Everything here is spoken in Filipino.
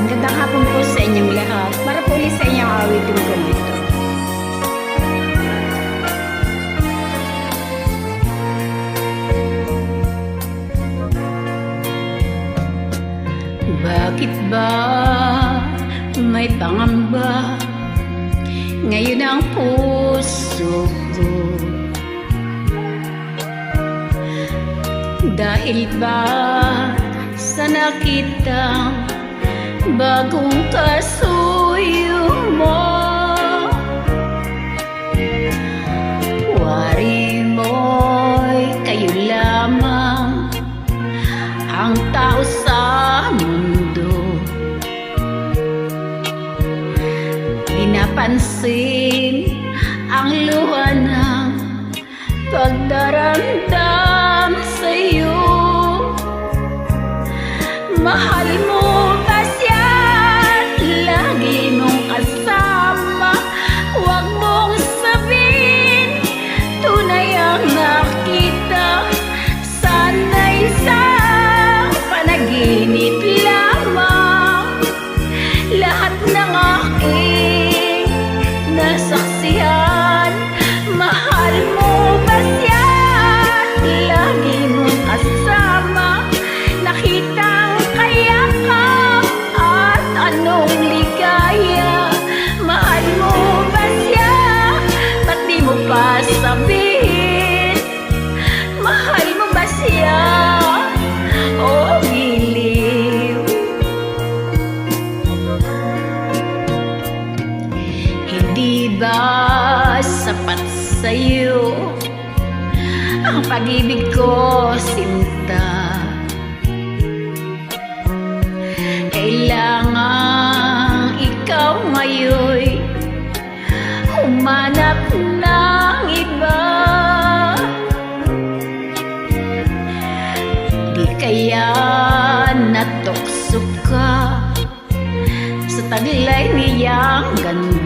Magandang hapon po sa inyong lahat. Para po ulit sa inyong awitin ko dito. Bakit ba may pangamba ngayon ang puso ko? Dahil ba sa nakitang bagong kasuyo mo? Wari mo'y kayo lamang ang tao sa mundo. Di napansin ang luha ng pagdaramdam sa'yo. Mahal mo ba siya? Lagi mong kasama. Huwag mong sabihin tunay ang nakita. Sana'y isang panaginip lamang. Lahat ng aking nasaksihan. Mahal mo ba siya? Lagi mong kasama. Nakitang kayakap at anong ligaya. Mahal mo ba siya? Ba't di mo pa sabihin? Mahal mo ba siya? O giliw? Hindi ba sapat sa'yo ang pag-ibig ko, sinta? Kailangan ikaw ngayon humanap ng iba. Di kaya natukso ka sa taglay niyang ganda?